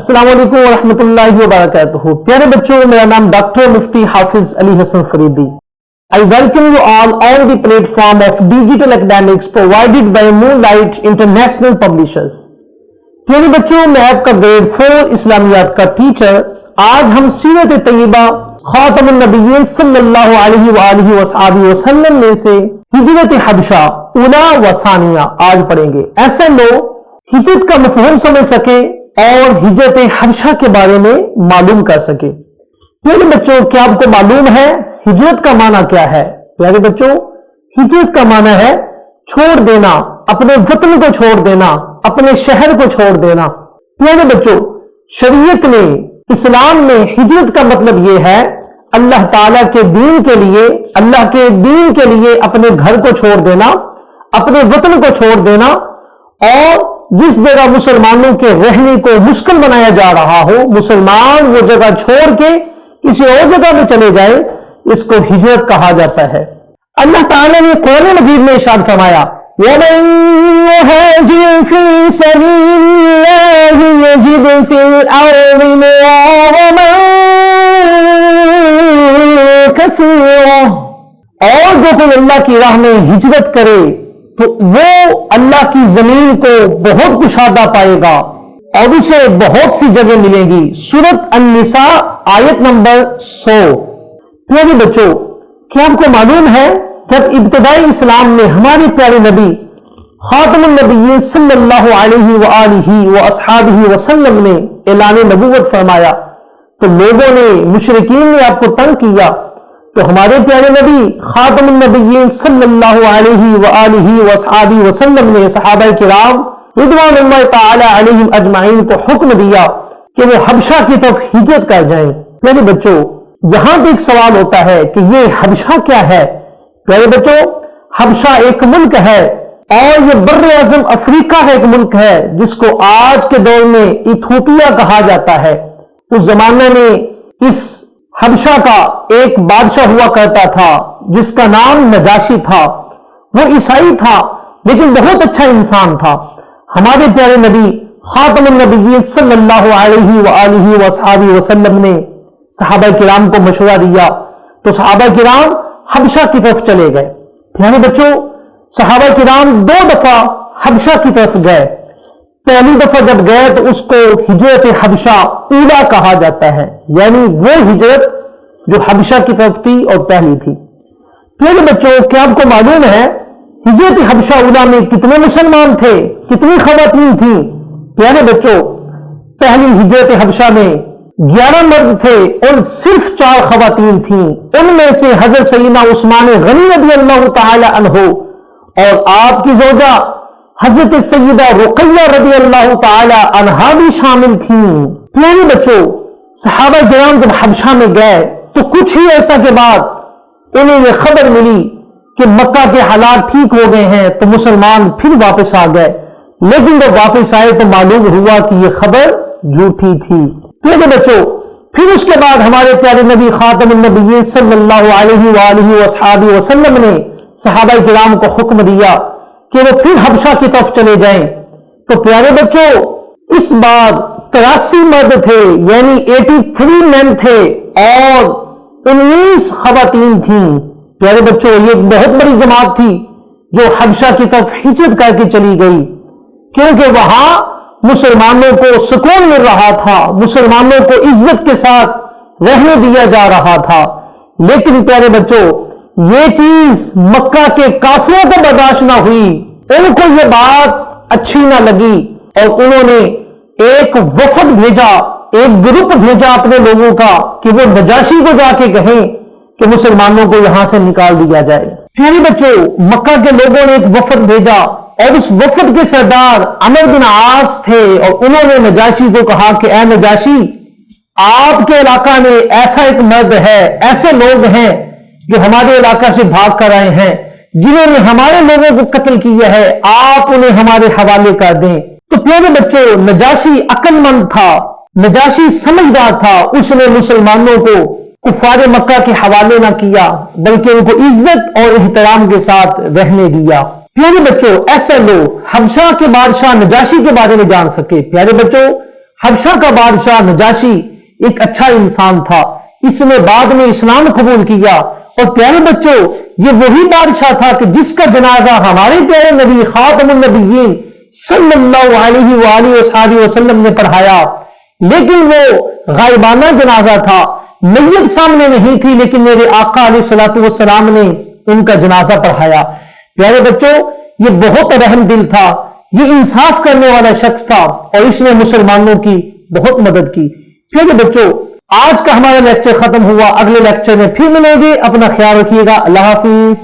السلام علیکم ورحمۃ اللہ وبرکاتہ. پیارے بچوں، میرا نام ڈاکٹر مفتی حافظ علی حسن Faridi. I welcome you all on the platform of digital academics provided by Moonlight International Publishers. پیارے بچوں، میں آپ کا گریڈ 4 اسلامیات کا ٹیچر. آج ہم سیرت طیبہ خاتم النبیین صلی اللہ علیہ وآلہ وصحبہ وسلم میں سے ہجرت حبشہ اولا و ثانیہ آج پڑھیں گے. ایسے لوگ ہجرت کا مفہوم سمجھ سکیں اور ہجرت حبشہ کے بارے میں معلوم کر سکے. پیارے بچوں، کیا آپ کو معلوم ہے ہجرت کا معنی کیا ہے؟ پیارے بچوں، ہجرت کا معنی ہے چھوڑ دینا، اپنے وطن کو چھوڑ دینا، اپنے شہر کو چھوڑ دینا. پیارے بچوں، شریعت میں، اسلام میں ہجرت کا مطلب یہ ہے اللہ تعالیٰ کے دین کے لیے، اللہ کے دین کے لیے اپنے گھر کو چھوڑ دینا، اپنے وطن کو چھوڑ دینا، اور جس جگہ مسلمانوں کے رہنے کو مشکل بنایا جا رہا ہو، مسلمان وہ جگہ چھوڑ کے کسی اور جگہ میں چلے جائے، اس کو ہجرت کہا جاتا ہے. اللہ تعالیٰ نے قرآن مجید میں ارشاد فرمایا وَمَن يُهَاجِرْ فِي سَبِيلِ اللَّهِ يَجِدْ فِي الْأَرْضِ مُرَاغَمًا كَثِيرًا. اور جو کوئی اللہ کی راہ میں ہجرت کرے تو وہ اللہ کی زمین کو بہت کشادہ پائے گا اور اسے بہت سی جگہ ملیں گی. سورۃ النساء آیت نمبر 100. پیارے بچوں، کیا آپ کو معلوم ہے جب ابتدائی اسلام میں ہمارے پیارے نبی خاتم النبیین صلی اللہ علیہ وآلہ واصحابہ وسلم نے اعلان نبوت فرمایا تو لوگوں نے، مشرکین نے آپ کو تنگ کیا، تو ہمارے پیارے نبی خاتم النبیین صلی اللہ علیہ وآلہ واصحابہ وسلم نے صحابہ کرام رضوان اللہ تعالی علیہم اجمعین کو حکم دیا کہ وہ حبشہ کی طرف ہجرت کر جائیں. پیارے بچوں، یہاں بھی ایک سوال ہوتا ہے کہ یہ حبشہ کیا ہے؟ پیارے بچوں، حبشہ ایک ملک ہے اور یہ بر اعظم افریقہ کا ایک ملک ہے جس کو آج کے دور میں ایتھوپیا کہا جاتا ہے. اس زمانے میں اس حبشہ کا ایک بادشاہ ہوا کرتا تھا جس کا نام نجاشی تھا. وہ عیسائی تھا لیکن بہت اچھا انسان تھا. ہمارے پیارے نبی خاتم النبیین صلی اللہ علیہ وآلہ وصحبہ وسلم نے صحابہ کرام کو مشورہ دیا تو صحابہ کرام حبشہ کی طرف چلے گئے. پیارے بچوں، صحابہ کرام 2 دفعہ حبشہ کی طرف گئے. پہلی دفعہ جب گئے تو اس کو ہجرت حبشہ اولا کہا جاتا ہے، یعنی وہ ہجرت جو حبشہ کی طرف تھی اور پہلی تھی. پیارے بچوں، کیا آپ کو معلوم ہے ہجرت حبشہ اولا میں کتنے مسلمان تھے، کتنی خواتین تھیں؟ پیارے بچوں، پہلی ہجرت حبشہ میں 11 مرد تھے اور صرف 4 خواتین تھیں. ان میں سے حضرت سیدنا عثمان غنی رضی اللہ تعالی عنہ اور آپ کی زوجہ حضرت سیدہ رقیہ رضی اللہ تعالی عنہا بھی شامل تھیں. پیارے بچوں، صحابہ کرام جب حبشہ میں گئے تو کچھ ہی عرصہ کے بعد انہیں یہ خبر ملی کہ مکہ کے حالات ٹھیک ہو گئے ہیں تو مسلمان پھر واپس آ گئے. لیکن جب واپس آئے تو معلوم ہوا کہ یہ خبر جھوٹی تھی. پیارے بچوں، پھر اس کے بعد ہمارے پیارے نبی خاتم النبیین صلی اللہ علیہ وآلہ وصحبہ وسلم نے صحابہ کرام کو حکم دیا کہ وہ پھر حبشہ کی طرف چلے جائیں. تو پیارے بچوں، اس بار 83 مرد تھے، یعنی 83 مین تھے اور 19 خواتین تھیں. پیارے بچوں، یہ ایک بہت بڑی جماعت تھی جو حبشہ کی طرف ہجرت کر کے چلی گئی، کیونکہ وہاں مسلمانوں کو سکون مل رہا تھا، مسلمانوں کو عزت کے ساتھ رہنے دیا جا رہا تھا. لیکن پیارے بچوں، یہ چیز مکہ کے کافروں کو برداشت نہ ہوئی، ان کو یہ بات اچھی نہ لگی اور انہوں نے ایک وفد بھیجا، ایک گروپ بھیجا اپنے لوگوں کا کہ وہ نجاشی کو جا کے کہیں کہ مسلمانوں کو یہاں سے نکال دیا جائے. پیارے بچوں، مکہ کے لوگوں نے ایک وفد بھیجا اور اس وفد کے سردار عمرو بن عاص تھے اور انہوں نے نجاشی کو کہا کہ اے نجاشی، آپ کے علاقہ میں ایسا ایک مرد ہے، ایسے لوگ ہیں جو ہمارے علاقہ سے بھاگ کر آئے ہیں، جنہوں نے ہمارے لوگوں کو قتل کیا ہے، آپ انہیں ہمارے حوالے کر دیں. تو پیارے بچوں، نجاشی عقل مند تھا، نجاشی سمجھدار تھا. اس نے مسلمانوں کو کفار مکہ کے حوالے نہ کیا بلکہ ان کو عزت اور احترام کے ساتھ رہنے دیا. پیارے بچوں، ایسے لوگ حبشہ کے بادشاہ نجاشی کے بارے میں جان سکے. پیارے بچوں، حبشہ کا بادشاہ نجاشی ایک اچھا انسان تھا، اس نے بعد میں اسلام قبول کیا۔ اور پیارے بچوں، یہ وہی بادشاہ تھا کہ جس کا جنازہ ہمارے پیارے نبی خاتم النبیین صلی اللہ علیہ وآلہ وصحبہ وسلم نے پڑھایا، لیکن وہ غائبانہ جنازہ تھا، میت سامنے نہیں تھی، لیکن میرے آقا علیہ الصلوۃ والسلام نے ان کا جنازہ پڑھایا۔ پیارے بچوں، یہ بہت رحم دل تھا، یہ انصاف کرنے والا شخص تھا، اور اس نے مسلمانوں کی بہت مدد کی۔ پیارے بچوں، آج کا ہمارا لیکچر ختم ہوا، اگلے لیکچر میں پھر ملیں گے، اپنا خیال رکھیے گا، اللہ حافظ۔